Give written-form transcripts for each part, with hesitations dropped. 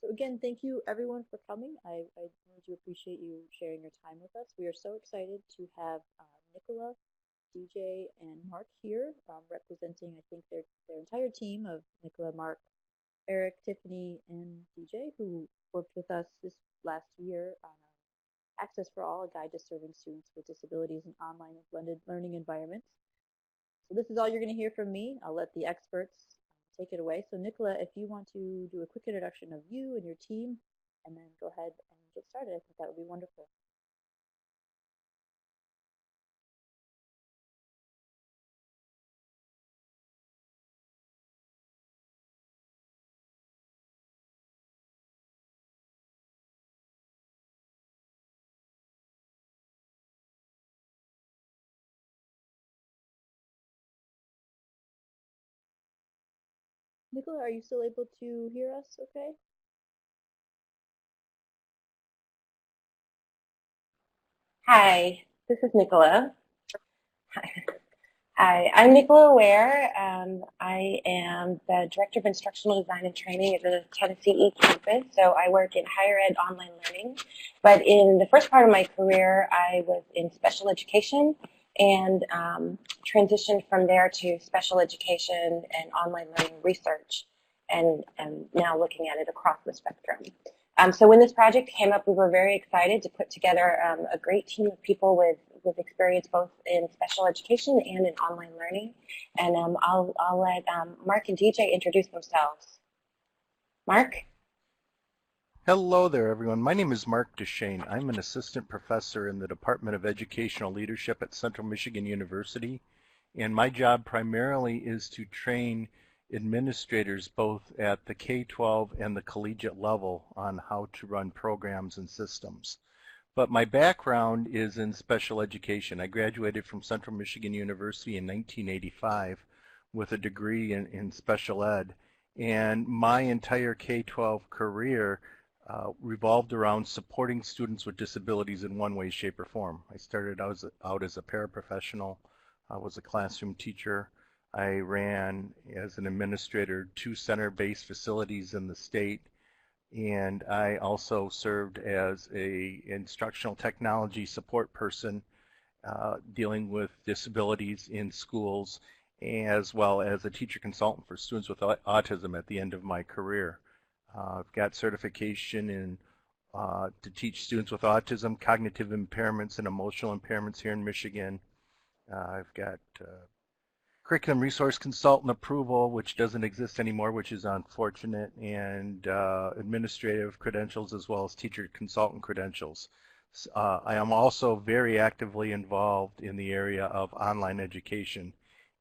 So again, thank you everyone for coming. I really do appreciate you sharing your time with us. We are so excited to have Nicola, DJ, and Mark here representing, I think, their entire team of Nicola, Mark, Eric, Tiffany, and DJ, who worked with us this last year on Access for All, a guide to serving students with disabilities in online and blended learning environments. So this is all you're going to hear from me. I'll let the experts take it away. So Nicola, if you want to do a quick introduction of you and your team, and then go ahead and get started, I think that would be wonderful. Nicola, are you still able to hear us okay? Hi, this is Nicola. Hi, I'm Nicola Ware. I am the Director of Instructional Design and Training at the Tennessee campus. So I work in higher ed online learning. But in the first part of my career, I was in special education and transitioned from there to special education and online learning research, and now looking at it across the spectrum. So when this project came up, we were very excited to put together a great team of people with experience both in special education and in online learning. And I'll let Mark and DJ introduce themselves. Mark? Hello there, everyone. My name is Mark Deshane. I'm an assistant professor in the Department of Educational Leadership at Central Michigan University, and my job primarily is to train administrators both at the K-12 and the collegiate level on how to run programs and systems. But my background is in special education. I graduated from Central Michigan University in 1985 with a degree in special ed, and my entire K-12 career revolved around supporting students with disabilities in one way, shape, or form. I started out as a paraprofessional. I was a classroom teacher. I ran as an administrator 2 center-based facilities in the state, and I also served as a instructional technology support person dealing with disabilities in schools, as well as a teacher consultant for students with autism at the end of my career. I've got certification in to teach students with autism, cognitive impairments, and emotional impairments here in Michigan. I've got curriculum resource consultant approval, which doesn't exist anymore, which is unfortunate, and administrative credentials as well as teacher consultant credentials. I am also very actively involved in the area of online education,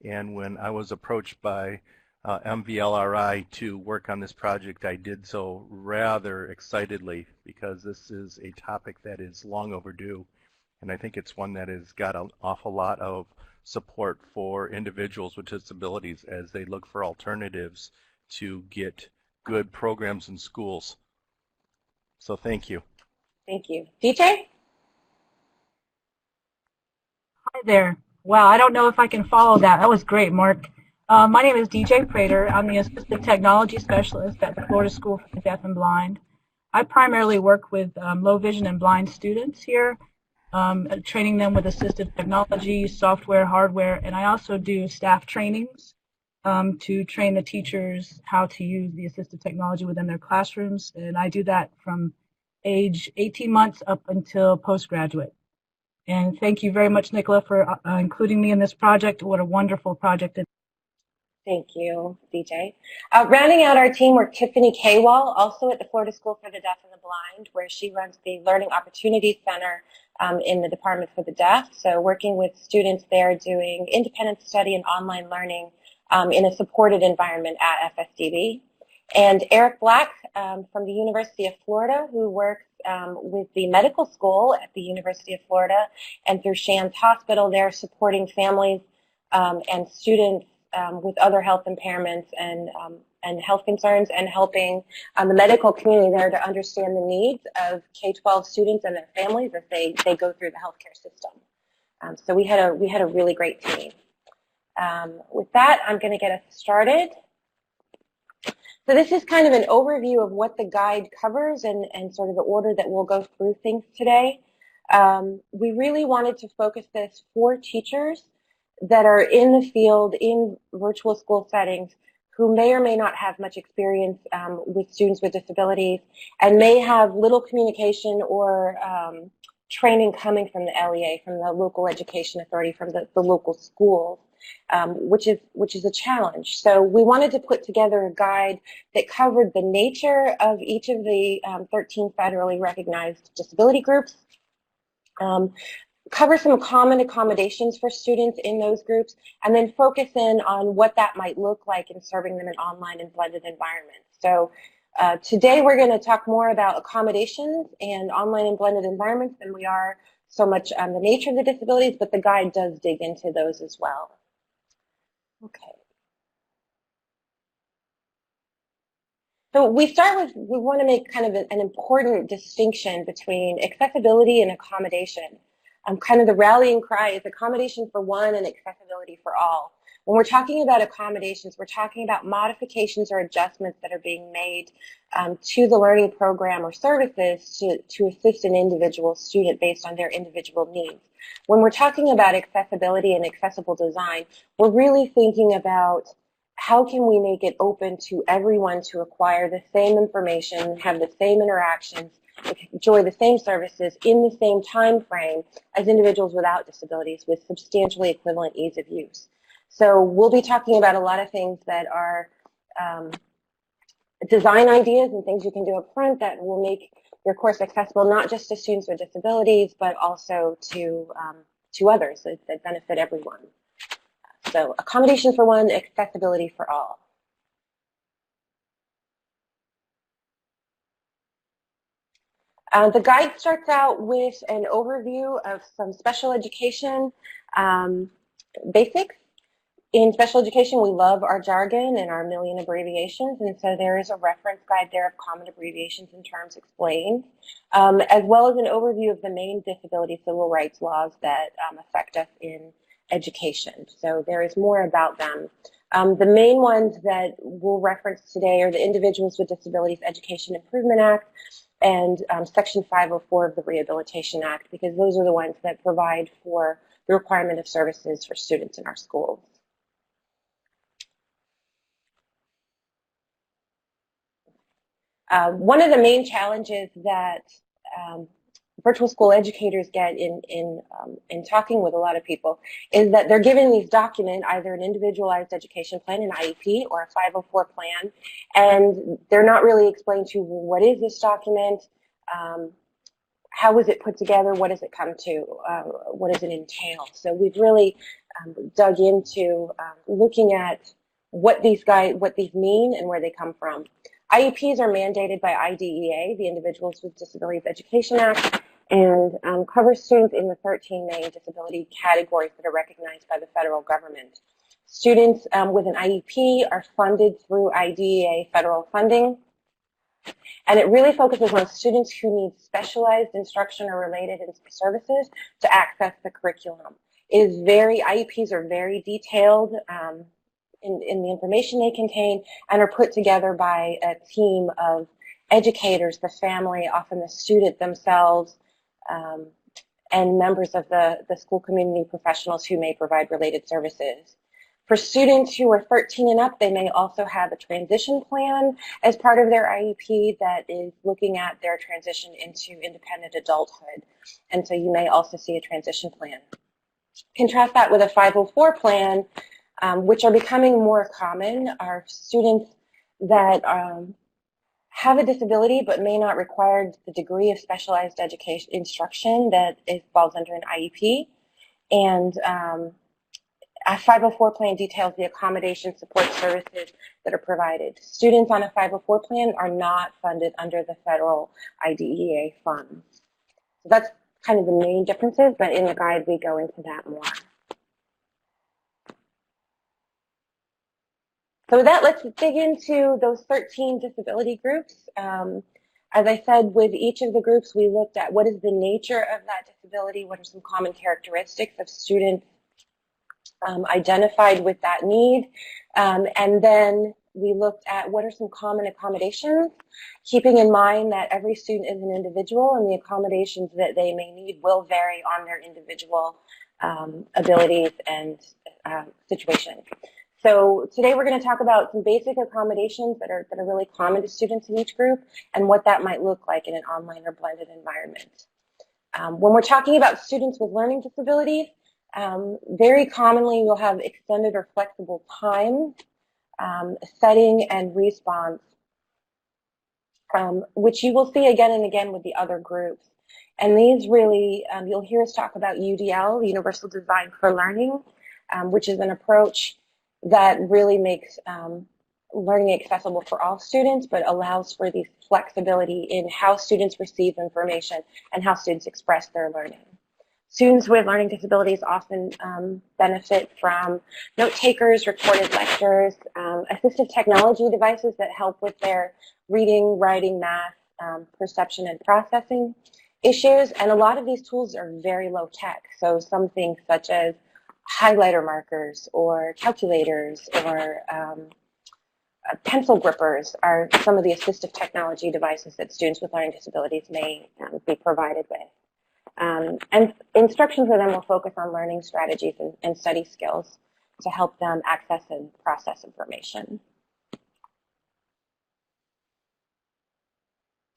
and when I was approached by MVLRI to work on this project, I did so rather excitedly because this is a topic that is long overdue, and I think it's one that has got an awful lot of support for individuals with disabilities as they look for alternatives to get good programs in schools. So thank you. Thank you. DJ? Hi there. Wow, I don't know if I can follow that. That was great, Mark. My name is DJ Prater. I'm the Assistant Technology Specialist at the Florida School for the Deaf and Blind. I primarily work with low vision and blind students here, training them with assistive technology, software, hardware, and I also do staff trainings to train the teachers how to use the assistive technology within their classrooms, and I do that from age 18 months up until postgraduate. And thank you very much, Nicola, for including me in this project. What a wonderful project. Thank you, DJ. Rounding out our team, we're Tiffany Kaywall, also at the Florida School for the Deaf and the Blind, where she runs the Learning Opportunities Center in the Department for the Deaf. So working with students there doing independent study and online learning in a supported environment at FSDB. And Eric Black from the University of Florida, who works with the medical school at the University of Florida and through Shands Hospital, they're supporting families and students with other health impairments and health concerns, and helping the medical community there to understand the needs of K-12 students and their families as they go through the healthcare system. So we had a really great team. With that, I'm going to get us started. So this is kind of an overview of what the guide covers and sort of the order that we'll go through things today. We really wanted to focus this for teachers that are in the field in virtual school settings who may or may not have much experience with students with disabilities and may have little communication or training coming from the LEA, from the local education authority, from the local schools, which is a challenge. So we wanted to put together a guide that covered the nature of each of the 13 federally recognized disability groups, cover some common accommodations for students in those groups, and then focus in on what that might look like in serving them in online and blended environments. So today we're going to talk more about accommodations and online and blended environments than we are so much on the nature of the disabilities, but the guide does dig into those as well. Okay. So we want to make kind of an important distinction between accessibility and accommodation. Kind of the rallying cry is accommodation for one and accessibility for all. When we're talking about accommodations, we're talking about modifications or adjustments that are being made to the learning program or services to assist an individual student based on their individual needs. When we're talking about accessibility and accessible design, we're really thinking about how can we make it open to everyone to acquire the same information, have the same interactions, enjoy the same services in the same time frame as individuals without disabilities with substantially equivalent ease of use. So we'll be talking about a lot of things that are design ideas and things you can do up front that will make your course accessible not just to students with disabilities, but also to others that benefit everyone. So accommodation for one, accessibility for all. The guide starts out with an overview of some special education basics. In special education, we love our jargon and our million abbreviations, and so there is a reference guide there of common abbreviations and terms explained, as well as an overview of the main disability civil rights laws that affect us in education. So there is more about them. The main ones that we'll reference today are the Individuals with Disabilities Education Improvement Act and Section 504 of the Rehabilitation Act, because those are the ones that provide for the requirement of services for students in our schools. One of the main challenges that virtual school educators get in talking with a lot of people is that they're given these documents, either an individualized education plan, an IEP, or a 504 plan, and they're not really explained to, well, what is this document, how was it put together, what does it come to, what does it entail. So we've really dug into looking at what these mean and where they come from. IEPs are mandated by IDEA, the Individuals with Disabilities Education Act, and cover students in the 13 main disability categories that are recognized by the federal government. Students with an IEP are funded through IDEA federal funding, and it really focuses on students who need specialized instruction or related services to access the curriculum. IEPs are very detailed in the information they contain and are put together by a team of educators, the family, often the student themselves, and members of the school community professionals who may provide related services. For students who are 13 and up, they may also have a transition plan as part of their IEP that is looking at their transition into independent adulthood. And so you may also see a transition plan. Contrast that with a 504 plan, which are becoming more common, are students that have a disability but may not require the degree of specialized education instruction that falls under an IEP. And a 504 plan details the accommodation support services that are provided. Students on a 504 plan are not funded under the federal IDEA funds. So that's kind of the main differences, but in the guide we go into that more. So with that, let's dig into those 13 disability groups. As I said, with each of the groups, we looked at what is the nature of that disability, what are some common characteristics of students identified with that need, and then we looked at what are some common accommodations, keeping in mind that every student is an individual and the accommodations that they may need will vary on their individual abilities and situation. So today we're going to talk about some basic accommodations that are really common to students in each group and what that might look like in an online or blended environment. When we're talking about students with learning disabilities, very commonly you'll have extended or flexible time, setting, and response, which you will see again and again with the other groups. And these really, you'll hear us talk about UDL, Universal Design for Learning, which is an approach that really makes learning accessible for all students, but allows for the flexibility in how students receive information and how students express their learning. Students with learning disabilities often benefit from note takers, recorded lectures, assistive technology devices that help with their reading, writing, math, perception, and processing issues. And a lot of these tools are very low tech. So some things such as highlighter markers or calculators or pencil grippers are some of the assistive technology devices that students with learning disabilities may be provided with. And instruction for them will focus on learning strategies and study skills to help them access and process information.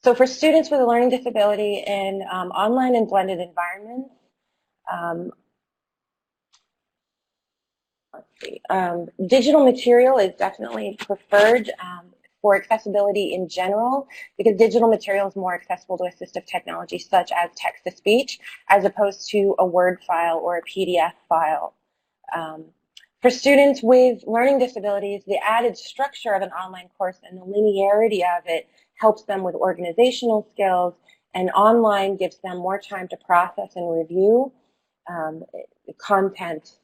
So for students with a learning disability in online and blended environments, digital material is definitely preferred for accessibility in general, because digital material is more accessible to assistive technology such as text-to-speech, as opposed to a Word file or a PDF file. For students with learning disabilities, the added structure of an online course and the linearity of it helps them with organizational skills, and online gives them more time to process and review content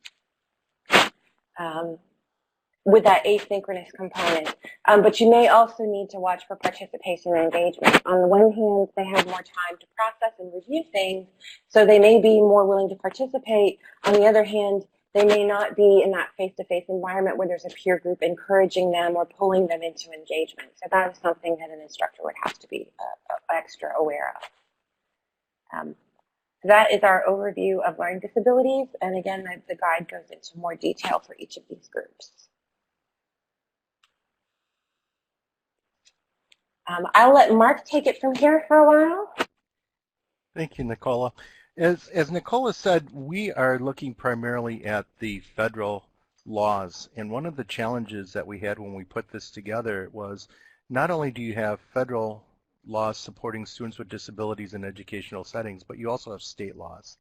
with that asynchronous component. But you may also need to watch for participation and engagement. On the one hand, they have more time to process and review things, so they may be more willing to participate. On the other hand, they may not be in that face-to-face environment where there's a peer group encouraging them or pulling them into engagement. So that is something that an instructor would have to be extra aware of. That is our overview of learning disabilities. And again, the guide goes into more detail for each of these groups. I'll let Mark take it from here for a while. Thank you, Nicola. As Nicola said, we are looking primarily at the federal laws. And one of the challenges that we had when we put this together was not only do you have federal laws supporting students with disabilities in educational settings, but you also have state laws.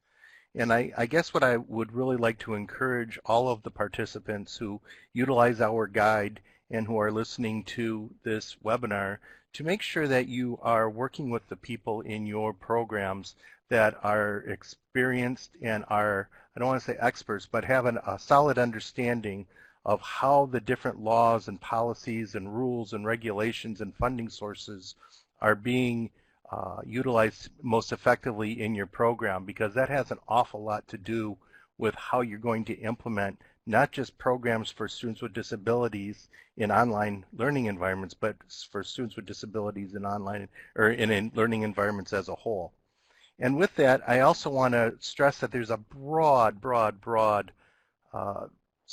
And I guess what I would really like to encourage all of the participants who utilize our guide and who are listening to this webinar to make sure that you are working with the people in your programs that are experienced and are, I don't want to say experts, but have a solid understanding of how the different laws and policies and rules and regulations and funding sources are being utilized most effectively in your program, because that has an awful lot to do with how you're going to implement not just programs for students with disabilities in online learning environments, but for students with disabilities in online or in learning environments as a whole. And with that, I also want to stress that there's a broad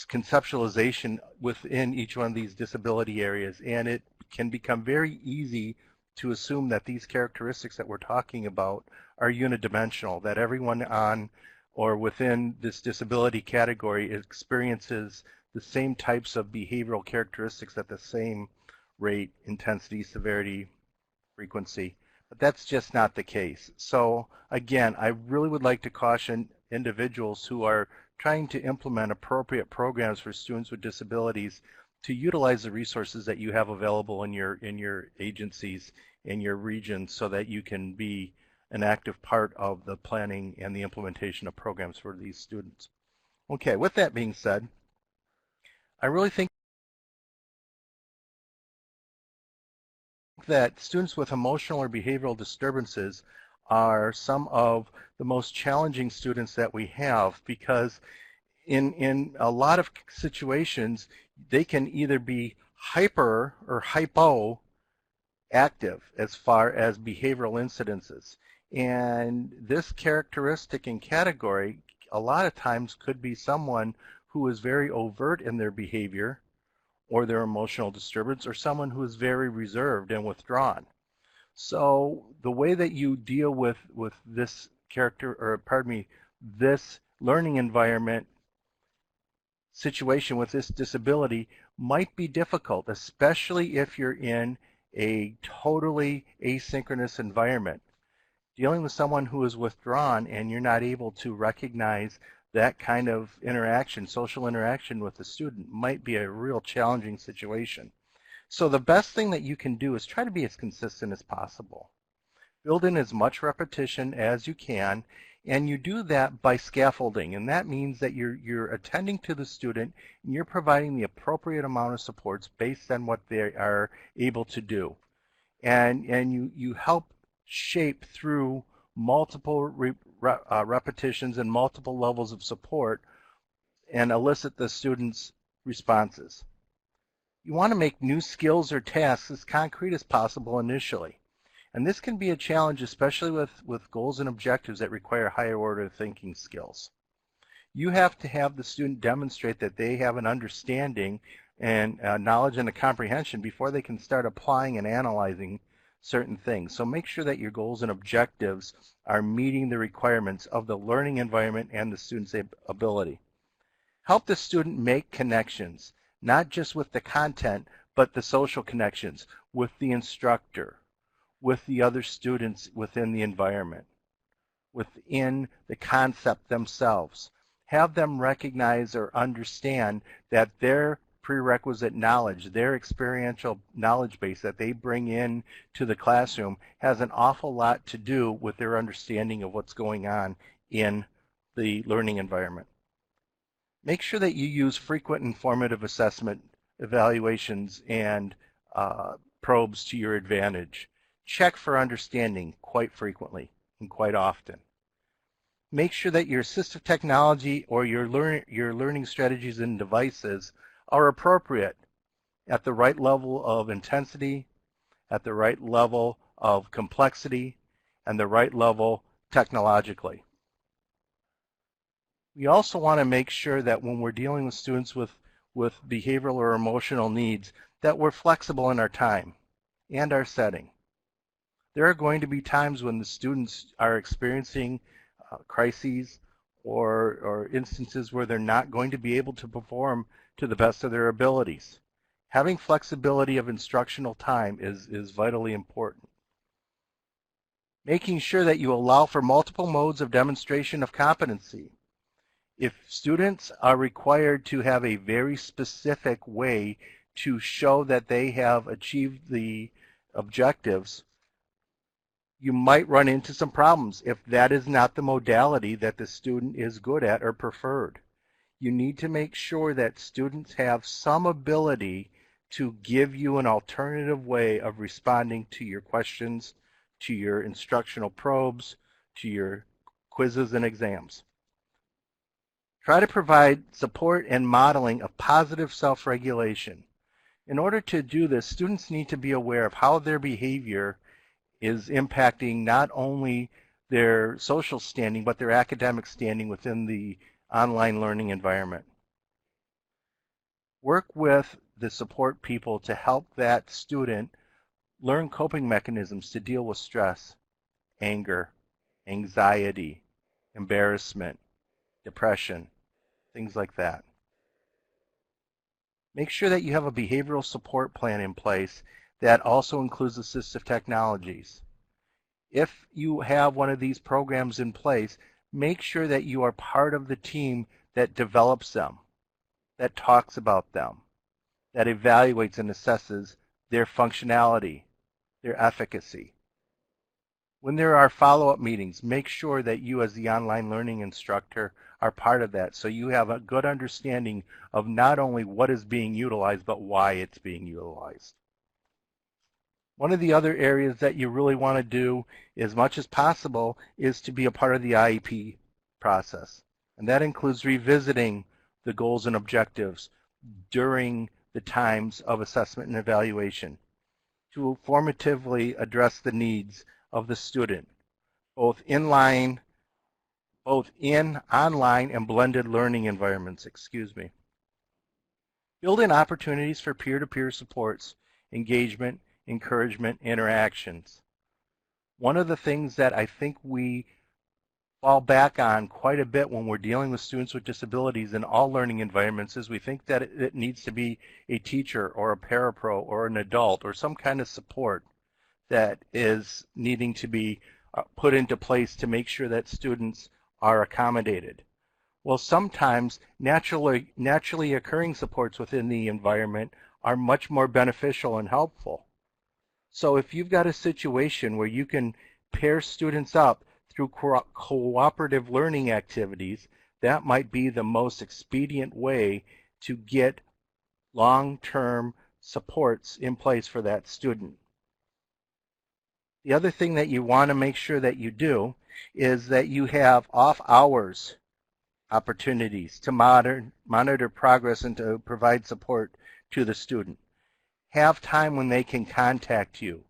conceptualization within each one of these disability areas, and it can become very easy to assume that these characteristics that we're talking about are unidimensional, that everyone on or within this disability category experiences the same types of behavioral characteristics at the same rate, intensity, severity, frequency. But that's just not the case. So again, I really would like to caution individuals who are trying to implement appropriate programs for students with disabilities to utilize the resources that you have available in your agencies, in your regions, so that you can be an active part of the planning and the implementation of programs for these students. Okay, with that being said, I really think that students with emotional or behavioral disturbances are some of the most challenging students that we have, because in a lot of situations they can either be hyper or hypoactive as far as behavioral incidences. And this characteristic and category a lot of times could be someone who is very overt in their behavior or their emotional disturbance, or someone who is very reserved and withdrawn. So the way that you deal with this this learning environment situation with this disability might be difficult, especially if you're in a totally asynchronous environment. Dealing with someone who is withdrawn and you're not able to recognize that kind of interaction, social interaction with the student, might be a real challenging situation. So the best thing that you can do is try to be as consistent as possible. Build in as much repetition as you can, and you do that by scaffolding, and that means that you're attending to the student and you're providing the appropriate amount of supports based on what they are able to do. And you help shape through multiple repetitions and multiple levels of support and elicit the student's responses. You want to make new skills or tasks as concrete as possible initially. And this can be a challenge, especially with goals and objectives that require higher order thinking skills. You have to have the student demonstrate that they have an understanding and knowledge and a comprehension before they can start applying and analyzing certain things. So make sure that your goals and objectives are meeting the requirements of the learning environment and the student's ability. Help the student make connections, not just with the content, but the social connections with the instructor, with the other students within the environment, within the concept themselves. Have them recognize or understand that their prerequisite knowledge, their experiential knowledge base that they bring in to the classroom has an awful lot to do with their understanding of what's going on in the learning environment. Make sure that you use frequent and formative assessment evaluations and probes to your advantage. Check for understanding quite frequently and quite often. Make sure that your assistive technology or your learning strategies and devices are appropriate at the right level of intensity, at the right level of complexity, and the right level technologically. We also want to make sure that when we're dealing with students with behavioral or emotional needs, that we're flexible in our time and our setting. There are going to be times when the students are experiencing crises or instances where they're not going to be able to perform to the best of their abilities. Having flexibility of instructional time is vitally important. Making sure that you allow for multiple modes of demonstration of competency. If students are required to have a very specific way to show that they have achieved the objectives, you might run into some problems if that is not the modality that the student is good at or preferred. You need to make sure that students have some ability to give you an alternative way of responding to your questions, to your instructional probes, to your quizzes and exams. Try to provide support and modeling of positive self-regulation. In order to do this, students need to be aware of how their behavior is impacting not only their social standing, but their academic standing within the online learning environment. Work with the support people to help that student learn coping mechanisms to deal with stress, anger, anxiety, embarrassment, depression, things like that. Make sure that you have a behavioral support plan in place that also includes assistive technologies. If you have one of these programs in place, make sure that you are part of the team that develops them, that talks about them, that evaluates and assesses their functionality, their efficacy. When there are follow-up meetings, make sure that you as the online learning instructor are part of that so you have a good understanding of not only what is being utilized, but why it's being utilized. One of the other areas that you really want to do as much as possible is to be a part of the IEP process. And that includes revisiting the goals and objectives during the times of assessment and evaluation to formatively address the needs of the student, both in, online, and blended learning environments, Build in opportunities for peer-to-peer supports, engagement, encouragement, interactions. One of the things that I think we fall back on quite a bit when we're dealing with students with disabilities in all learning environments is we think that it needs to be a teacher or a parapro or an adult or some kind of support that is needing to be put into place to make sure that students are accommodated. Well, sometimes naturally occurring supports within the environment are much more beneficial and helpful. So if you've got a situation where you can pair students up through cooperative learning activities, that might be the most expedient way to get long-term supports in place for that student. The other thing that you want to make sure that you do is that you have off-hours opportunities to monitor progress and to provide support to the student. Have time when they can contact you.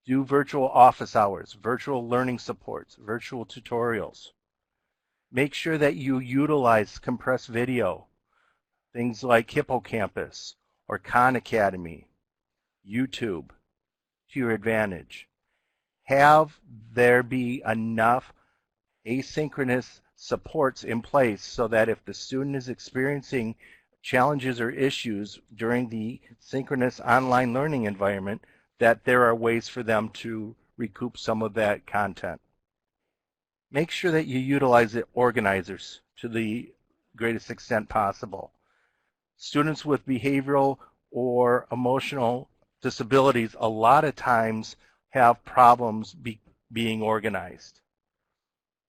Do virtual office hours, virtual learning supports, virtual tutorials. Make sure that you utilize compressed video, things like Hippocampus or Khan Academy, YouTube, to your advantage. Have there be enough asynchronous supports in place so that if the student is experiencing challenges or issues during the synchronous online learning environment, that there are ways for them to recoup some of that content. Make sure that you utilize the organizers to the greatest extent possible. Students with behavioral or emotional disabilities a lot of times have problems being organized.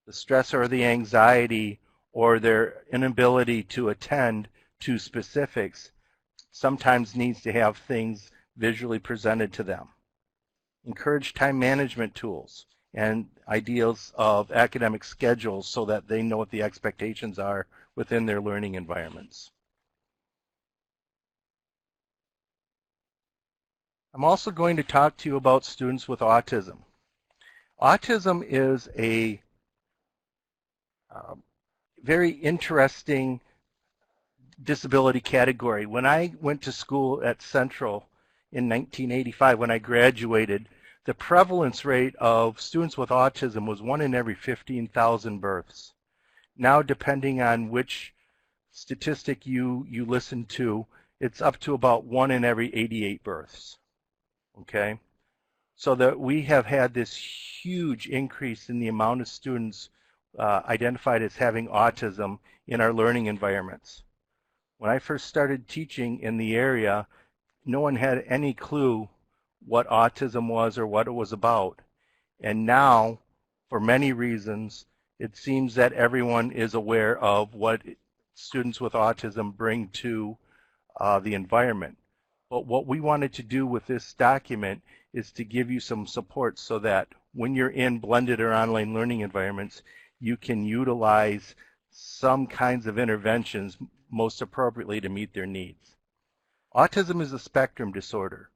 The stress or the anxiety or their inability to attend to specifics sometimes needs to have things visually presented to them. Encourage time management tools and ideas of academic schedules so that they know what the expectations are within their learning environments. I'm also going to talk to you about students with autism. Autism is a very interesting disability category. When I went to school at Central in 1985, when I graduated, the prevalence rate of students with autism was 1 in every 15,000 births. Now, depending on which statistic you listen to, it's up to about 1 in every 88 births. Okay? So that we have had this huge increase in the amount of students identified as having autism in our learning environments. When I first started teaching in the area, no one had any clue what autism was or what it was about. And now, for many reasons, it seems that everyone is aware of what students with autism bring to the environment. But what we wanted to do with this document is to give you some support so that when you're in blended or online learning environments, you can utilize some kinds of interventions most appropriately to meet their needs. Autism is a spectrum disorder.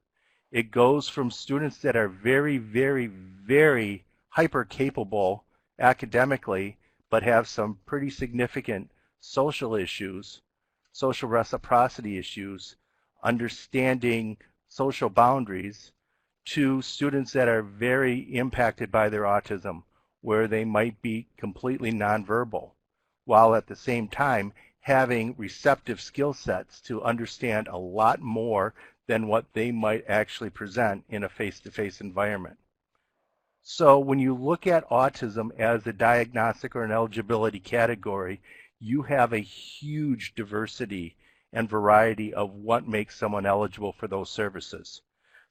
It goes from students that are very, very, very hyper capable academically, but have some pretty significant social issues, social reciprocity issues, understanding social boundaries, to students that are very impacted by their autism, where they might be completely nonverbal, while at the same time having receptive skill sets to understand a lot more than what they might actually present in a face-to-face environment. So when you look at autism as a diagnostic or an eligibility category, you have a huge diversity and variety of what makes someone eligible for those services.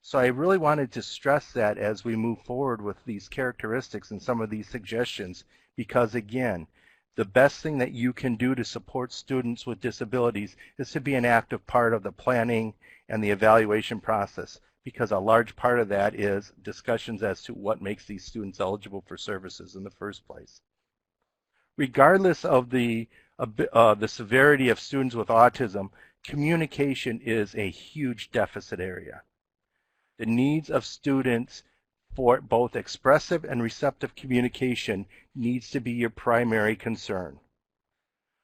So I really wanted to stress that as we move forward with these characteristics and some of these suggestions, because again, the best thing that you can do to support students with disabilities is to be an active part of the planning and the evaluation process, because a large part of that is discussions as to what makes these students eligible for services in the first place. Regardless of the severity of students with autism, communication is a huge deficit area. The needs of students for both expressive and receptive communication needs to be your primary concern.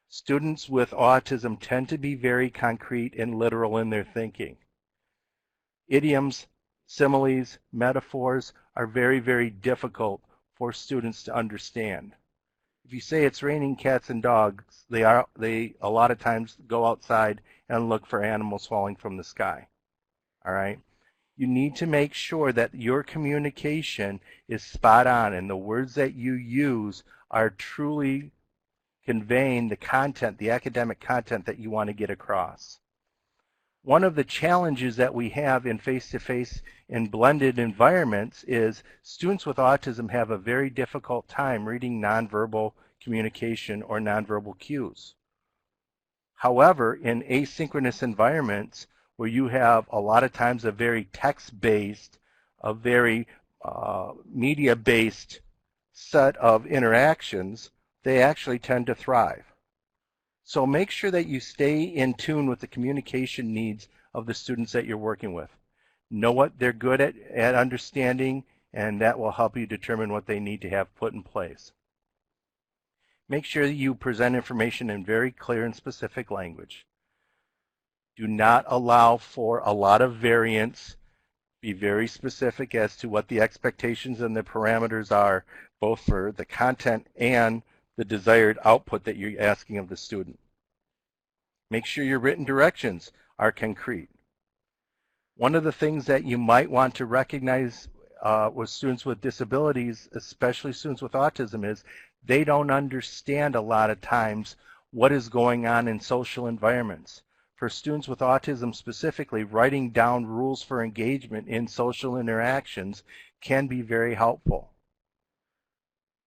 Students with autism tend to be very concrete and literal in their thinking. Idioms, similes, metaphors are very, very difficult for students to understand. If you say it's raining cats and dogs, they a lot of times go outside and look for animals falling from the sky. All right? You need to make sure that your communication is spot on and the words that you use are truly conveying the content, the academic content that you want to get across. One of the challenges that we have in face-to-face and blended environments is students with autism have a very difficult time reading nonverbal communication or nonverbal cues. However, in asynchronous environments where you have a lot of times a very text-based, a very media-based set of interactions, they actually tend to thrive. So make sure that you stay in tune with the communication needs of the students that you're working with. Know what they're good at understanding, and that will help you determine what they need to have put in place. Make sure that you present information in very clear and specific language. Do not allow for a lot of variance. Be very specific as to what the expectations and the parameters are, both for the content and the desired output that you're asking of the student. Make sure your written directions are concrete. One of the things that you might want to recognize with students with disabilities, especially students with autism, is they don't understand a lot of times what is going on in social environments. For students with autism specifically, writing down rules for engagement in social interactions can be very helpful.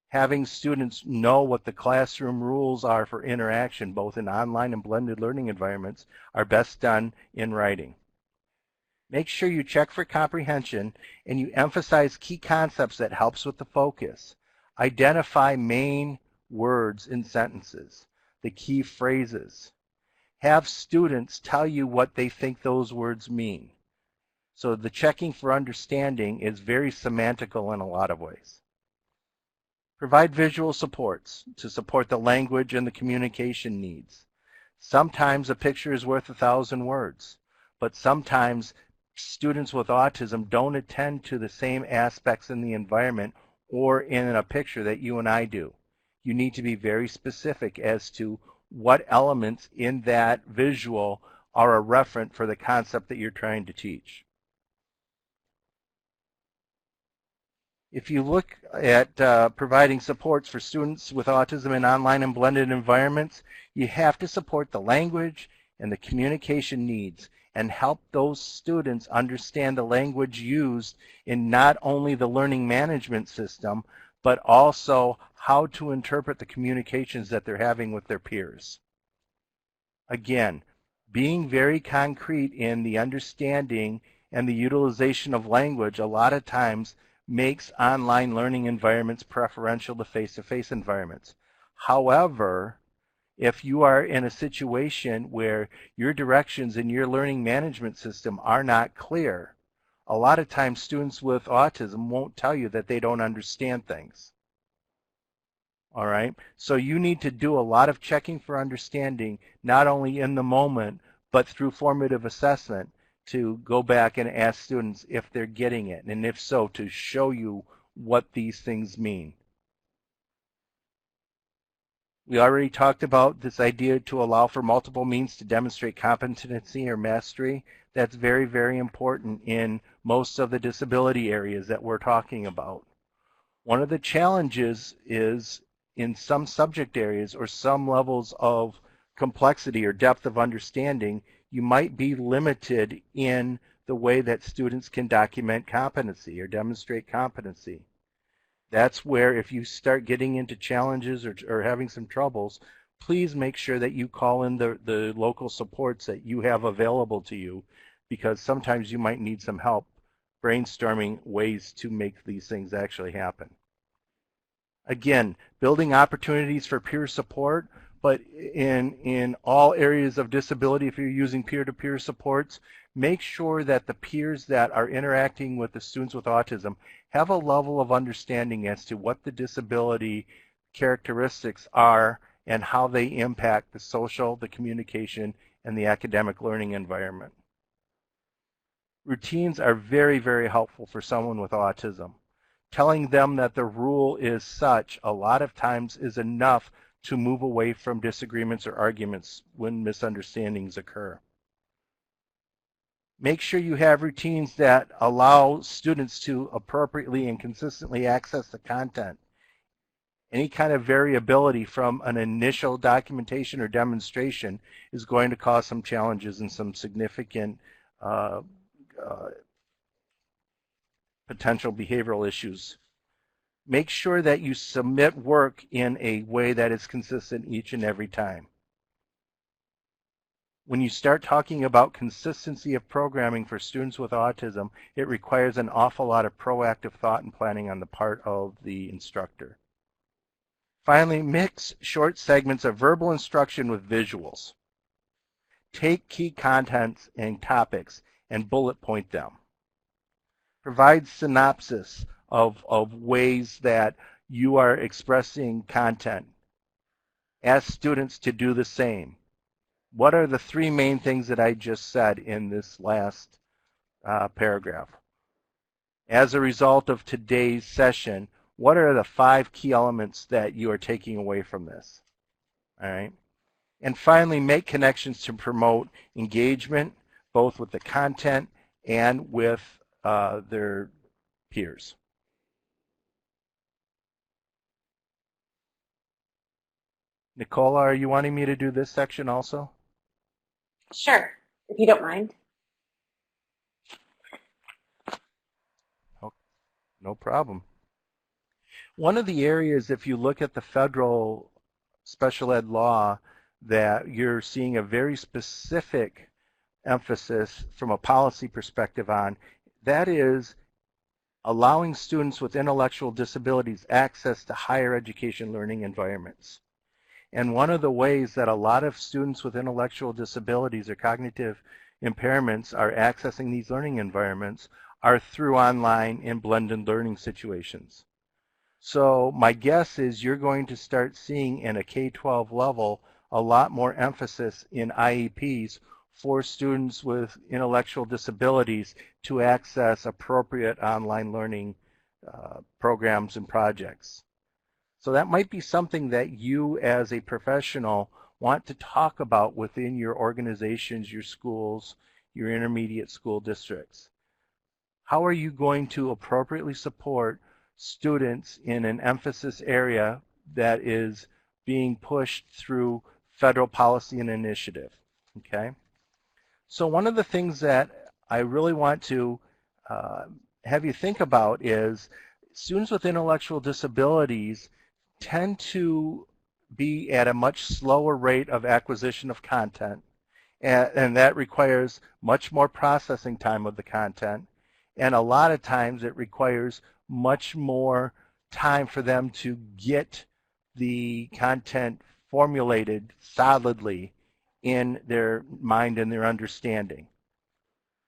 Having students know what the classroom rules are for interaction, both in online and blended learning environments, are best done in writing. Make sure you check for comprehension and you emphasize key concepts that helps with the focus. Identify main words in sentences, the key phrases. Have students tell you what they think those words mean. So the checking for understanding is very semantical in a lot of ways. Provide visual supports to support the language and the communication needs. Sometimes a picture is worth 1,000 words, but sometimes students with autism don't attend to the same aspects in the environment or in a picture that you and I do. You need to be very specific as to what elements in that visual are a referent for the concept that you're trying to teach. If you look at providing supports for students with autism in online and blended environments, you have to support the language and the communication needs and help those students understand the language used in not only the learning management system, but also how to interpret the communications that they're having with their peers. Again, being very concrete in the understanding and the utilization of language a lot of times makes online learning environments preferential to face-to-face environments. However, if you are in a situation where your directions in your learning management system are not clear, a lot of times students with autism won't tell you that they don't understand things. All right? So you need to do a lot of checking for understanding, not only in the moment, but through formative assessment, to go back and ask students if they're getting it, and if so, to show you what these things mean. We already talked about this idea to allow for multiple means to demonstrate competency or mastery. That's very, very important in most of the disability areas that we're talking about. One of the challenges is in some subject areas or some levels of complexity or depth of understanding, you might be limited in the way that students can document competency or demonstrate competency. That's where if you start getting into challenges or having some troubles, please make sure that you call in the local supports that you have available to you, because sometimes you might need some help brainstorming ways to make these things actually happen. Again, building opportunities for peer support, but in all areas of disability, if you're using peer-to-peer supports, make sure that the peers that are interacting with the students with autism have a level of understanding as to what the disability characteristics are and how they impact the social, the communication, and the academic learning environment. Routines are very, very helpful for someone with autism. Telling them that the rule is such a lot of times is enough to move away from disagreements or arguments when misunderstandings occur. Make sure you have routines that allow students to appropriately and consistently access the content. Any kind of variability from an initial documentation or demonstration is going to cause some challenges and some significant potential behavioral issues. Make sure that you submit work in a way that is consistent each and every time. When you start talking about consistency of programming for students with autism, it requires an awful lot of proactive thought and planning on the part of the instructor. Finally, mix short segments of verbal instruction with visuals. Take key contents and topics and bullet point them. Provide synopsis of ways that you are expressing content. Ask students to do the same. What are the three main things that I just said in this last paragraph? As a result of today's session, what are the 5 key elements that you are taking away from this? All right. And finally, make connections to promote engagement, both with the content and with their peers. Nicola, are you wanting me to do this section also? Sure, if you don't mind. Oh, no problem. One of the areas, if you look at the federal special ed law, that you're seeing a very specific emphasis from a policy perspective on, that is allowing students with intellectual disabilities access to higher education learning environments. And one of the ways that a lot of students with intellectual disabilities or cognitive impairments are accessing these learning environments are through online and blended learning situations. So my guess is you're going to start seeing in a K-12 level a lot more emphasis in IEPs for students with intellectual disabilities to access appropriate online learning programs and projects. So that might be something that you as a professional want to talk about within your organizations, your schools, your intermediate school districts. How are you going to appropriately support students in an emphasis area that is being pushed through federal policy and initiative? Okay. So one of the things that I really want to have you think about is students with intellectual disabilities tend to be at a much slower rate of acquisition of content, and that requires much more processing time of the content, and a lot of times it requires much more time for them to get the content formulated solidly in their mind and their understanding.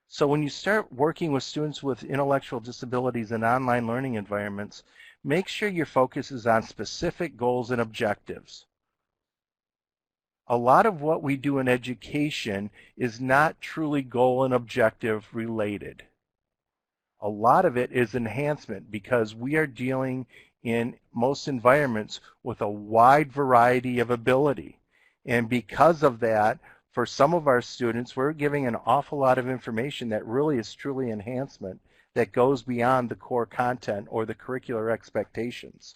So when you start working with students with intellectual disabilities in online learning environments, make sure your focus is on specific goals and objectives. A lot of what we do in education is not truly goal and objective related. A lot of it is enhancement because we are dealing in most environments with a wide variety of ability. And because of that, for some of our students, we're giving an awful lot of information that really is truly enhancement that goes beyond the core content or the curricular expectations.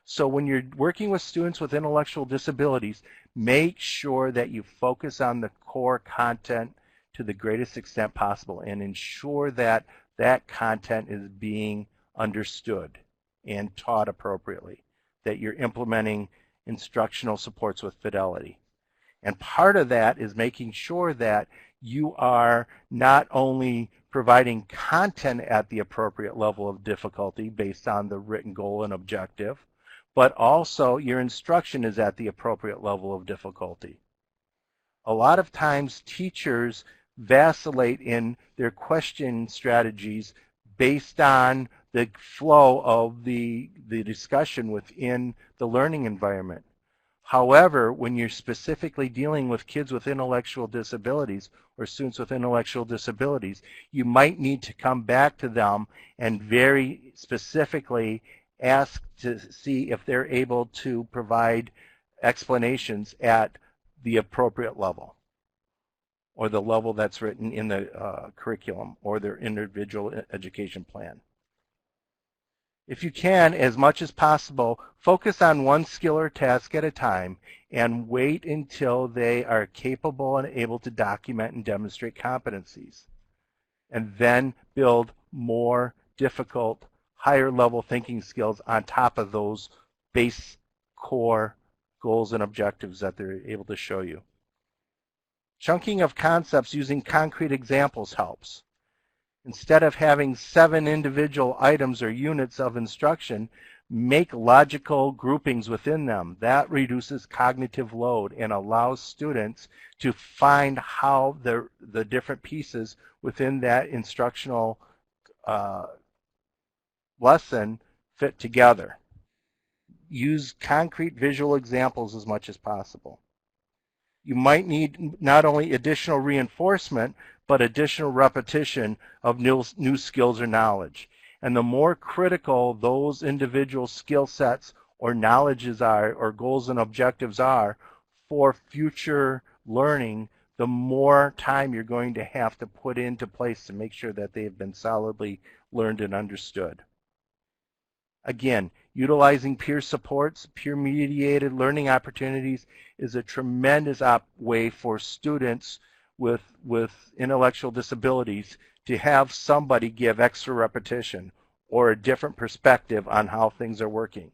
So when you're working with students with intellectual disabilities, make sure that you focus on the core content to the greatest extent possible and ensure that that content is being understood and taught appropriately, that you're implementing instructional supports with fidelity. And part of that is making sure that you are not only providing content at the appropriate level of difficulty based on the written goal and objective, but also your instruction is at the appropriate level of difficulty. A lot of times teachers vacillate in their question strategies based on the flow of the discussion within the learning environment. However, when you're specifically dealing with kids with intellectual disabilities or students with intellectual disabilities, you might need to come back to them and very specifically ask to see if they're able to provide explanations at the appropriate level, or the level that's written in the curriculum or their individual education plan. If you can, as much as possible, focus on one skill or task at a time and wait until they are capable and able to document and demonstrate competencies. And then build more difficult, higher level thinking skills on top of those base core goals and objectives that they're able to show you. Chunking of concepts using concrete examples helps. Instead of having 7 individual items or units of instruction, make logical groupings within them. That reduces cognitive load and allows students to find how the different pieces within that instructional lesson fit together. Use concrete visual examples as much as possible. You might need not only additional reinforcement, but additional repetition of new skills or knowledge. And the more critical those individual skill sets or knowledges are, or goals and objectives are for future learning, the more time you're going to have to put into place to make sure that they have been solidly learned and understood. Again, utilizing peer supports, peer-mediated learning opportunities is a tremendous way for students with intellectual disabilities to have somebody give extra repetition or a different perspective on how things are working.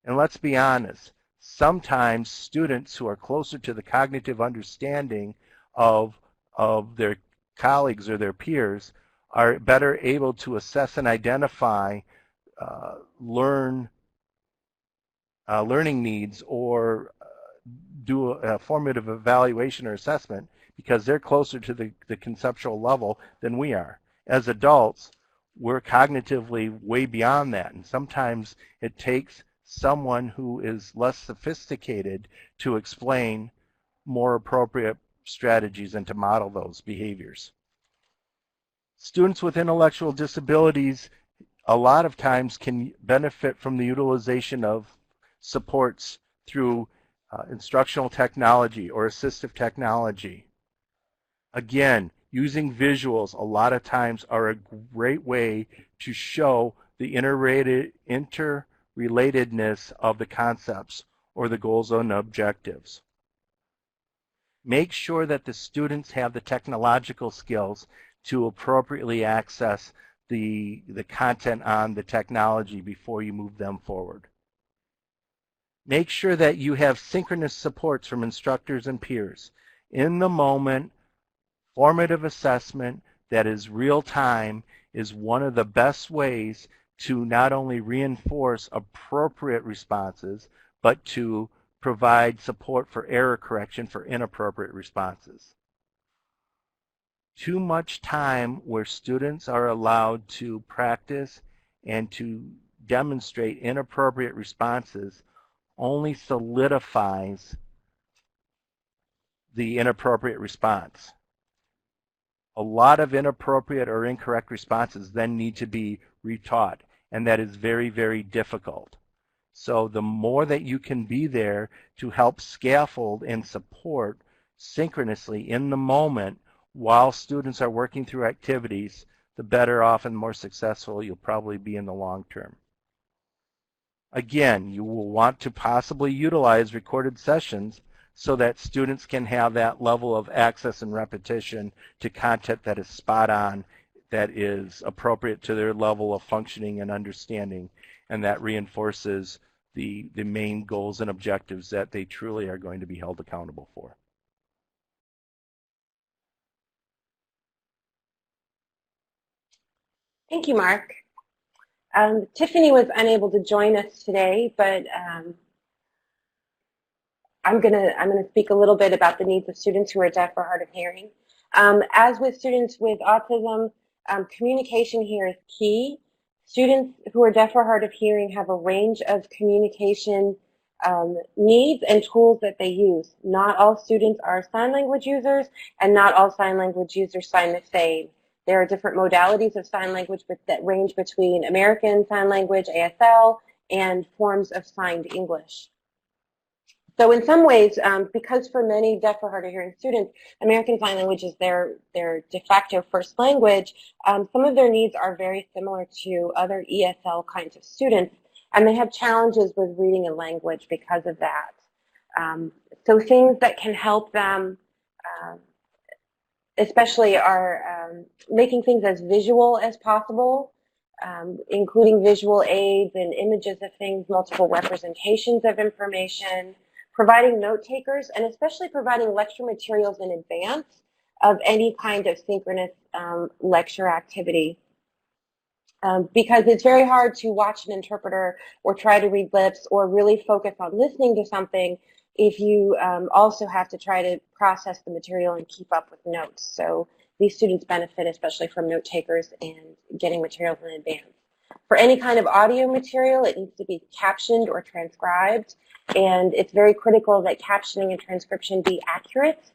And let's be honest, sometimes students who are closer to the cognitive understanding of their colleagues or their peers are better able to assess and identify learning needs or do a formative evaluation or assessment because they're closer to the conceptual level than we are. As adults, we're cognitively way beyond that, and sometimes it takes someone who is less sophisticated to explain more appropriate strategies and to model those behaviors. Students with intellectual disabilities a lot of times can benefit from the utilization of supports through instructional technology or assistive technology. Again, using visuals a lot of times are a great way to show the interrelatedness of the concepts or the goals and objectives. Make sure that the students have the technological skills to appropriately access the content on the technology before you move them forward. Make sure that you have synchronous supports from instructors and peers. In the moment, formative assessment that is real time is one of the best ways to not only reinforce appropriate responses, but to provide support for error correction for inappropriate responses. Too much time where students are allowed to practice and to demonstrate inappropriate responses only solidifies the inappropriate response. A lot of inappropriate or incorrect responses then need to be retaught, and that is very, very difficult. So the more that you can be there to help scaffold and support synchronously in the moment while students are working through activities, the better off and more successful you'll probably be in the long term. Again, you will want to possibly utilize recorded sessions so that students can have that level of access and repetition to content that is spot on, that is appropriate to their level of functioning and understanding, and that reinforces the main goals and objectives that they truly are going to be held accountable for. Thank you, Mark. Tiffany was unable to join us today, but I'm gonna speak a little bit about the needs of students who are deaf or hard of hearing. As with students with autism, communication here is key. Students who are deaf or hard of hearing have a range of communication needs and tools that they use. Not all students are sign language users, and not all sign language users sign the same. There are different modalities of sign language that range between American Sign Language, ASL, and forms of signed English. So in some ways, because for many deaf or hard of hearing students, American Sign Language is their de facto first language, some of their needs are very similar to other ESL kinds of students, and they have challenges with reading and language because of that. So things that can help them especially are making things as visual as possible, including visual aids and images of things, multiple representations of information, providing note takers, and especially providing lecture materials in advance of any kind of synchronous lecture activity. Because it's very hard to watch an interpreter or try to read lips or really focus on listening to something if you also have to try to process the material and keep up with notes. So these students benefit especially from note takers and getting materials in advance. For any kind of audio material, it needs to be captioned or transcribed, and it's very critical that captioning and transcription be accurate.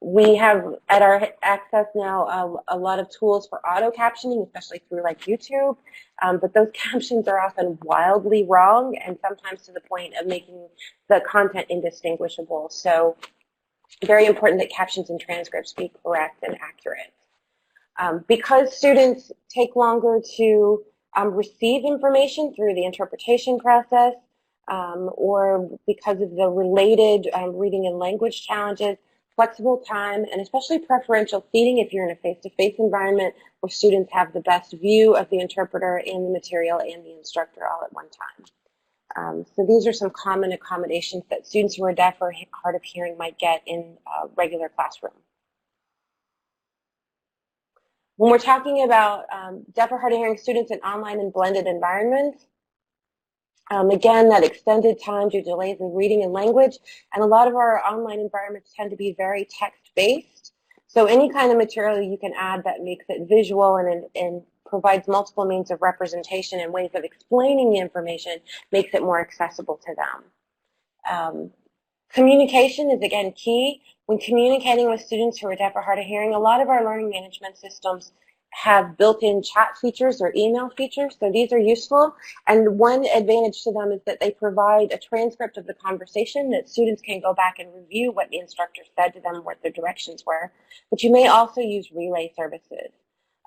We have at our Access now a lot of tools for auto captioning, especially through like YouTube, but those captions are often wildly wrong and sometimes to the point of making the content indistinguishable. So very important that captions and transcripts be correct and accurate. Because students take longer to receive information through the interpretation process, or because of the related reading and language challenges, flexible time, and especially preferential seating if you're in a face-to-face environment where students have the best view of the interpreter and the material and the instructor all at one time. So these are some common accommodations that students who are deaf or hard of hearing might get in a regular classroom. When we're talking about deaf or hard of hearing students in online and blended environments, again, that extended time due to delays in reading and language, and a lot of our online environments tend to be very text-based. So any kind of material you can add that makes it visual and provides multiple means of representation and ways of explaining the information makes it more accessible to them. Communication is, again, key. When communicating with students who are deaf or hard of hearing, a lot of our learning management systems have built-in chat features or email features, so these are useful. And one advantage to them is that they provide a transcript of the conversation that students can go back and review what the instructor said to them, what their directions were. But you may also use relay services.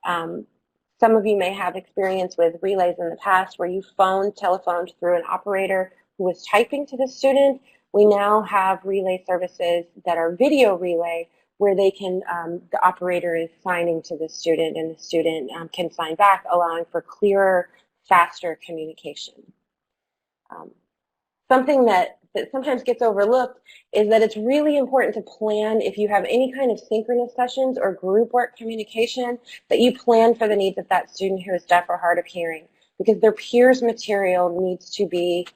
Some of you may have experience with relays in the past where you telephoned through an operator who was typing to the student. We now have relay services that are video relay, where they can, the operator is signing to the student and the student can sign back, allowing for clearer, faster communication. Something that sometimes gets overlooked is that it's really important to plan, if you have any kind of synchronous sessions or group work communication, that you plan for the needs of that student who is deaf or hard of hearing, because their peers' material needs to be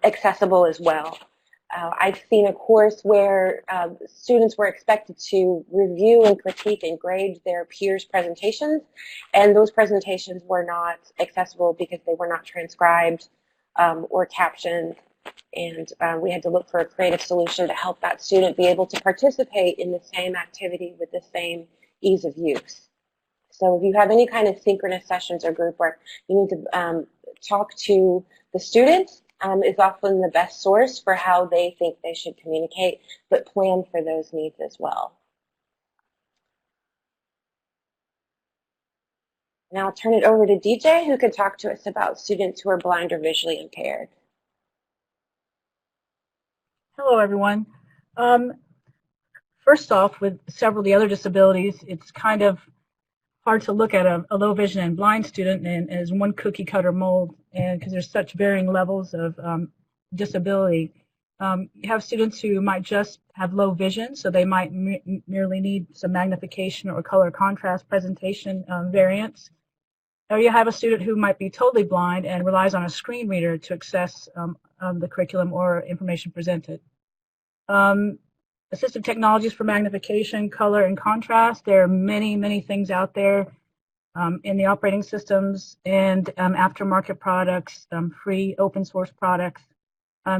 accessible as well. I've seen a course where students were expected to review and critique and grade their peers' presentations, and those presentations were not accessible because they were not transcribed or captioned, and we had to look for a creative solution to help that student be able to participate in the same activity with the same ease of use. So if you have any kind of synchronous sessions or group work, you need to talk to the students. Is often the best source for how they think they should communicate, but plan for those needs as well. Now I'll turn it over to DJ, who can talk to us about students who are blind or visually impaired. Hello, everyone. First off, with several of the other disabilities, it's kind of hard to look at a low vision and blind student and as one cookie cutter mold, and because there's such varying levels of disability. You have students who might just have low vision, so they might merely need some magnification or color contrast presentation variants. Or you have a student who might be totally blind and relies on a screen reader to access the curriculum or information presented. Assistive technologies for magnification, color, and contrast. There are many, many things out there in the operating systems and aftermarket products, free open source products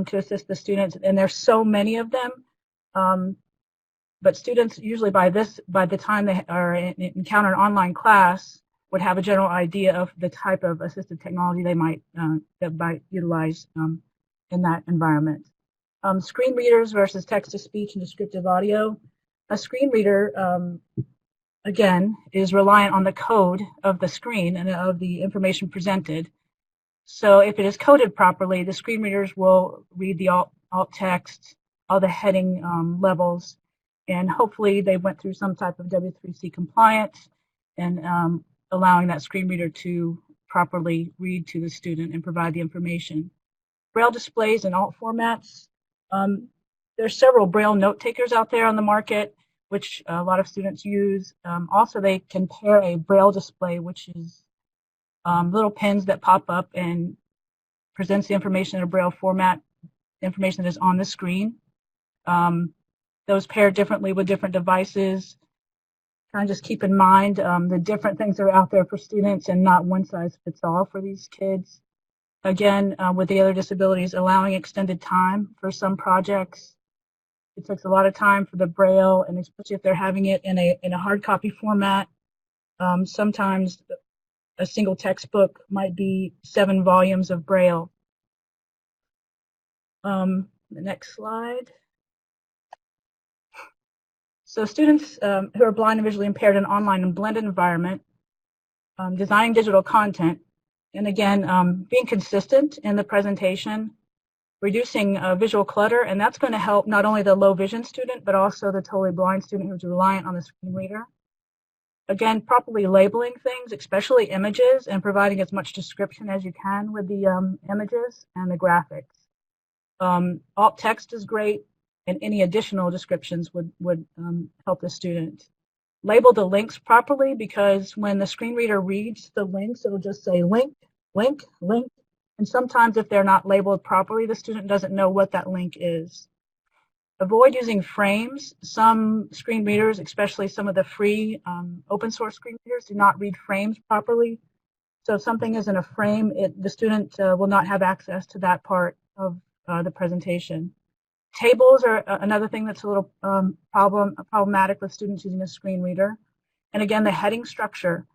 to assist the students. And there's so many of them. But students usually by the time they encounter an online class would have a general idea of the type of assistive technology they might utilize in that environment. Screen readers versus text-to-speech and descriptive audio. A screen reader, again, is reliant on the code of the screen and of the information presented. So if it is coded properly, the screen readers will read the alt text, all the heading levels, and hopefully they went through some type of W3C compliance and allowing that screen reader to properly read to the student and provide the information. Braille displays in alt formats. There's several Braille note takers out there on the market, which a lot of students use. Also, they can pair a Braille display, which is little pins that pop up and presents the information in a Braille format, information that is on the screen. Those pair differently with different devices. Kind of just keep in mind the different things that are out there for students and not one size fits all for these kids. Again, with the other disabilities, allowing extended time for some projects. It takes a lot of time for the Braille, and especially if they're having it in a hard copy format. Sometimes a single textbook might be 7 volumes of Braille. The next slide. So students who are blind and visually impaired in an online and blended environment, designing digital content, and again, being consistent in the presentation, reducing visual clutter, and that's going to help not only the low vision student, but also the totally blind student who's reliant on the screen reader. Again, properly labeling things, especially images, and providing as much description as you can with the images and the graphics. Alt text is great, and any additional descriptions would help the student. Label the links properly, because when the screen reader reads the links, it'll just say link, link, link. And sometimes if they're not labeled properly, the student doesn't know what that link is. Avoid using frames. Some screen readers, especially some of the free open source screen readers, do not read frames properly. So if something is in a frame, the student will not have access to that part of the presentation. Tables are another thing that's a little problematic with students using a screen reader. And again, the heading structure.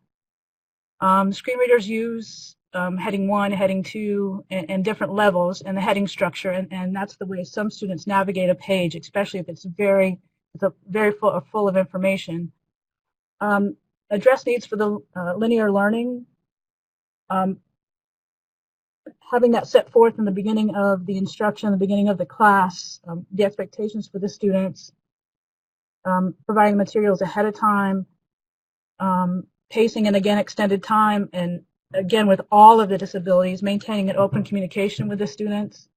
Screen readers use heading 1, heading 2, and different levels in the heading structure, and that's the way some students navigate a page, especially if it's very full of information. Address needs for the linear learning. Having that set forth in the beginning of the instruction, the beginning of the class, the expectations for the students, providing materials ahead of time, pacing and again extended time, and again with all of the disabilities, maintaining an open communication with the students,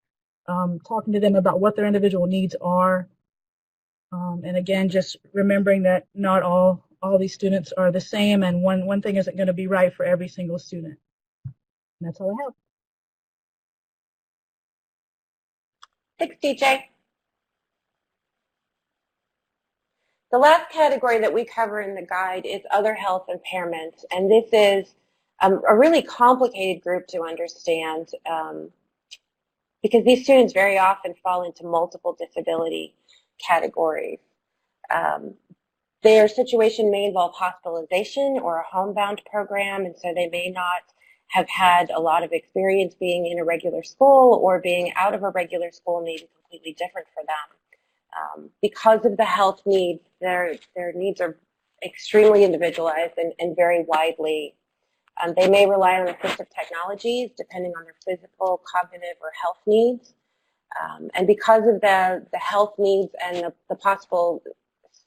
talking to them about what their individual needs are, and again just remembering that not all these students are the same, and one thing isn't going to be right for every single student. And that's all I have. Thanks, DJ. The last category that we cover in the guide is other health impairments, and this is a really complicated group to understand because these students very often fall into multiple disability categories. Their situation may involve hospitalization or a homebound program, and so they may not have had a lot of experience being in a regular school, or being out of a regular school may be completely different for them. Because of the health needs, their needs are extremely individualized and very widely. They may rely on assistive technologies depending on their physical, cognitive, or health needs. And because of the health needs and the possible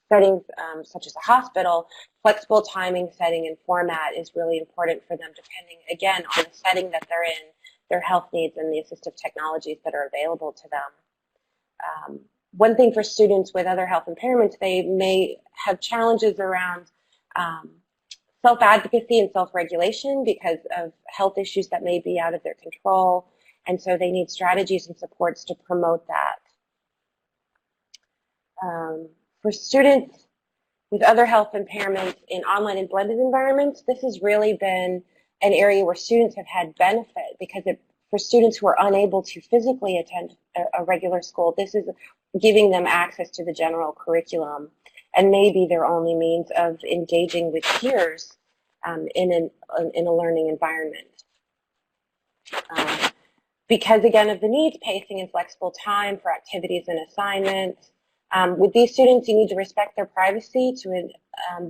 settings such as a hospital, flexible timing, setting, and format is really important for them, depending, again, on the setting that they're in, their health needs, and the assistive technologies that are available to them. One thing for students with other health impairments, they may have challenges around self-advocacy and self-regulation because of health issues that may be out of their control. And so they need strategies and supports to promote that. For students with other health impairments in online and blended environments, this has really been an area where students have had benefit because for students who are unable to physically attend a regular school, this is giving them access to the general curriculum and maybe their only means of engaging with peers in a learning environment. Because again of the needs, pacing, and flexible time for activities and assignments, with these students, you need to respect their privacy,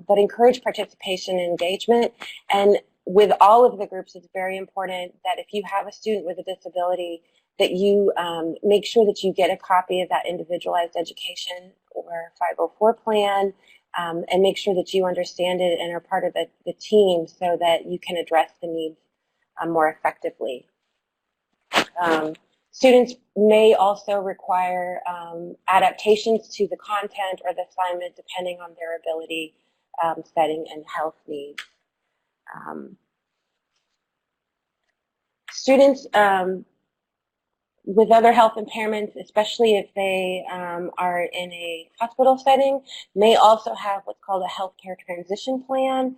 but encourage participation and engagement. And with all of the groups, it's very important that if you have a student with a disability, that you make sure that you get a copy of that individualized education or 504 plan, and make sure that you understand it and are part of the team so that you can address the needs more effectively. Students may also require adaptations to the content or the assignment depending on their ability, setting, and health needs. Students with other health impairments, especially if they are in a hospital setting, may also have what's called a healthcare transition plan,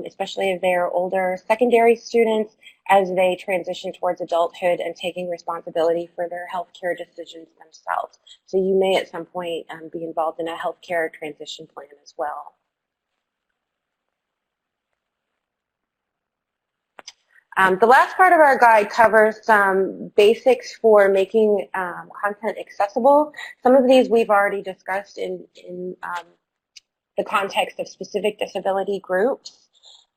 especially if they are older secondary students as they transition towards adulthood and taking responsibility for their healthcare decisions themselves. So you may at some point be involved in a healthcare transition plan as well. The last part of our guide covers some basics for making content accessible. Some of these we've already discussed in the context of specific disability groups.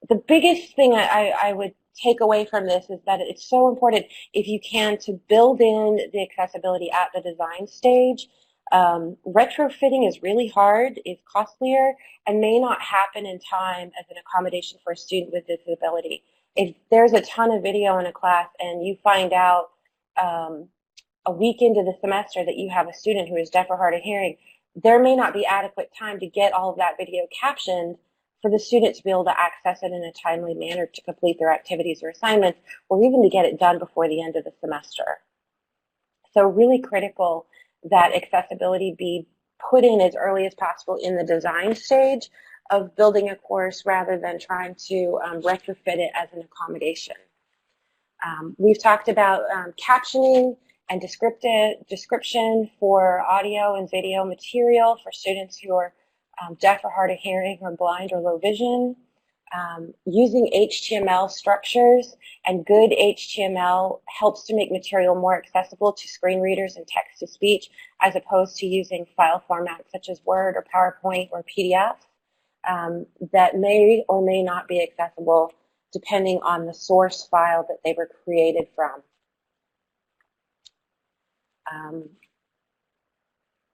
The biggest thing I would take away from this is that it's so important, if you can, to build in the accessibility at the design stage. Retrofitting is really hard, is costlier, and may not happen in time as an accommodation for a student with disability. If there's a ton of video in a class and you find out a week into the semester that you have a student who is deaf or hard of hearing, there may not be adequate time to get all of that video captioned for the student to be able to access it in a timely manner to complete their activities or assignments, or even to get it done before the end of the semester. So really critical that accessibility be put in as early as possible in the design stage of building a course rather than trying to retrofit it as an accommodation. We've talked about captioning and description for audio and video material for students who are deaf or hard of hearing or blind or low vision. Using HTML structures, and good HTML helps to make material more accessible to screen readers and text-to-speech as opposed to using file formats such as Word or PowerPoint or PDF that may or may not be accessible depending on the source file that they were created from.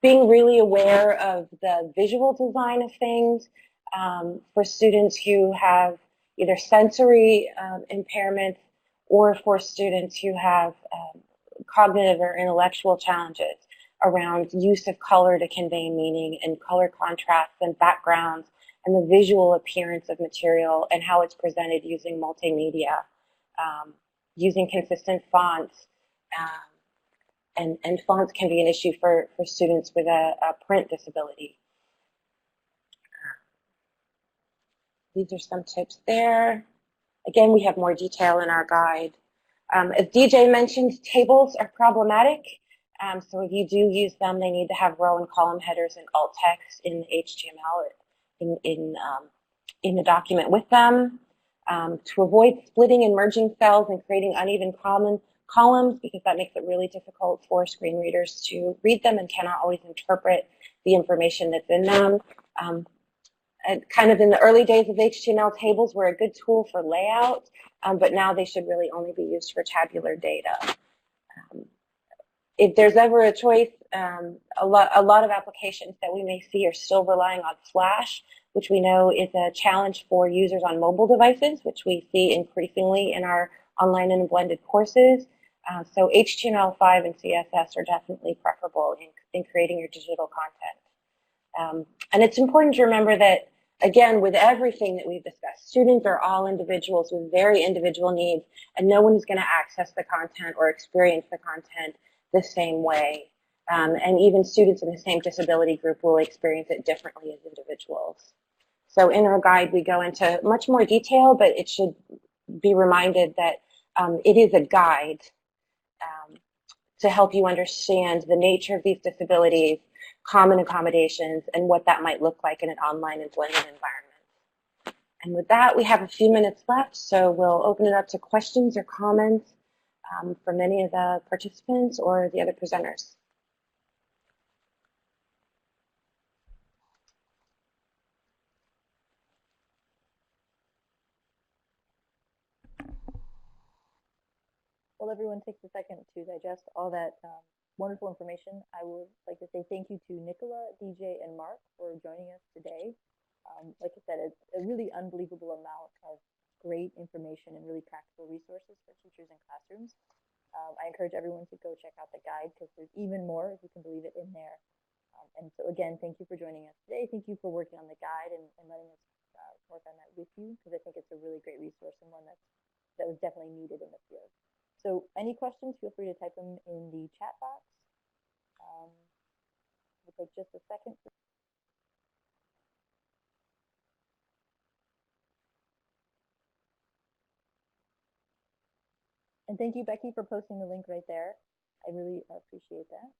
Being really aware of the visual design of things for students who have either sensory impairments or for students who have cognitive or intellectual challenges around use of color to convey meaning and color contrasts and backgrounds and the visual appearance of material and how it's presented using multimedia, using consistent fonts. And fonts can be an issue for students with a print disability. These are some tips there. Again, we have more detail in our guide. As DJ mentioned, tables are problematic. So if you do use them, they need to have row and column headers and alt text in the HTML or in the document with them. To avoid splitting and merging cells and creating uneven columns, because that makes it really difficult for screen readers to read them and cannot always interpret the information that's in them. And kind of in the early days of HTML, tables were a good tool for layout, but now they should really only be used for tabular data. If there's ever a choice, a lot of applications that we may see are still relying on Flash, which we know is a challenge for users on mobile devices, which we see increasingly in our online and blended courses. So HTML5 and CSS are definitely preferable in creating your digital content. And it's important to remember that again, with everything that we've discussed, students are all individuals with very individual needs, and no one is going to access the content or experience the content the same way. And even students in the same disability group will experience it differently as individuals. So in our guide, we go into much more detail, but it should be reminded that it is a guide to help you understand the nature of these disabilities, common accommodations, and what that might look like in an online and blended environment. And with that, we have a few minutes left, so we'll open it up to questions or comments from any of the participants or the other presenters. While everyone takes a second to digest all that wonderful information, I would like to say thank you to Nicola, DJ, and Mark for joining us today. Like I said, it's a really unbelievable amount of great information and really practical resources for teachers and classrooms. I encourage everyone to go check out the guide because there's even more, if you can believe it, in there. And so again, thank you for joining us today. Thank you for working on the guide and letting us work on that with you, because I think it's a really great resource and one that was definitely needed in the field. So any questions, feel free to type them in the chat box. We'll take just a second. And thank you, Becky, for posting the link right there. I really appreciate that.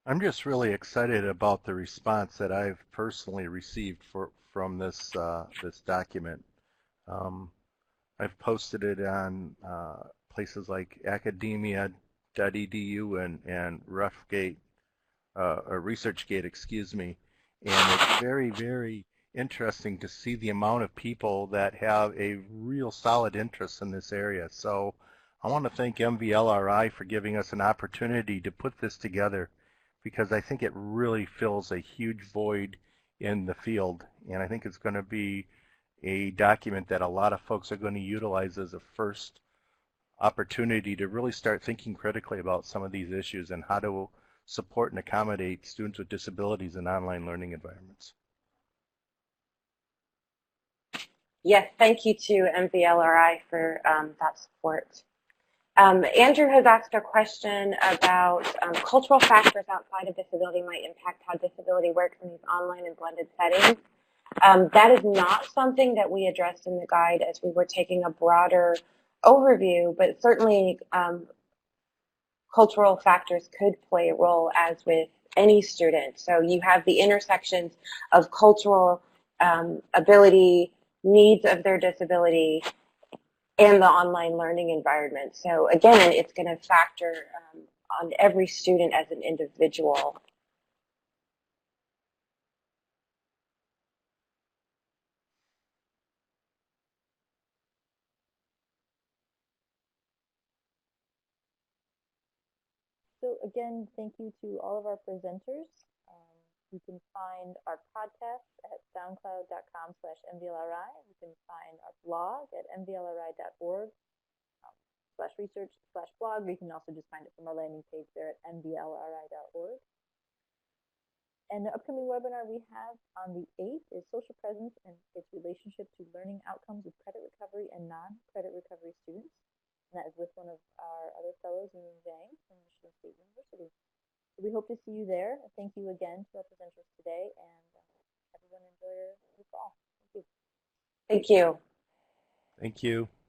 I'm just really excited about the response that I've personally received from this document. I've posted it on places like academia.edu and Refgate, or ResearchGate, excuse me. And it's very, very interesting to see the amount of people that have a real solid interest in this area. So I want to thank MVLRI for giving us an opportunity to put this together, because I think it really fills a huge void in the field. And I think it's going to be a document that a lot of folks are going to utilize as a first opportunity to really start thinking critically about some of these issues and how to support and accommodate students with disabilities in online learning environments. Yes, thank you to MVLRI for that support. Andrew has asked a question about cultural factors outside of disability might impact how disability works in these online and blended settings. That is not something that we addressed in the guide as we were taking a broader overview, but certainly cultural factors could play a role, as with any student. So you have the intersections of cultural ability, needs of their disability, and the online learning environment. So again, it's going to factor on every student as an individual. So again, thank you to all of our presenters. You can find our podcast at soundcloud.com/MVLRI. You can find our blog at mvlri.org/research/blog. You can also just find it from our landing page there at mvlri.org. And the upcoming webinar we have on the 8th is Social Presence and its relationship to learning outcomes with credit recovery and non-credit recovery students. And that is with one of our other fellows, Yun Zhang from Michigan State University. So we hope to see you there. Thank you again to our presenters today, and everyone enjoy your fall. Thank you. Thank you. Thank you.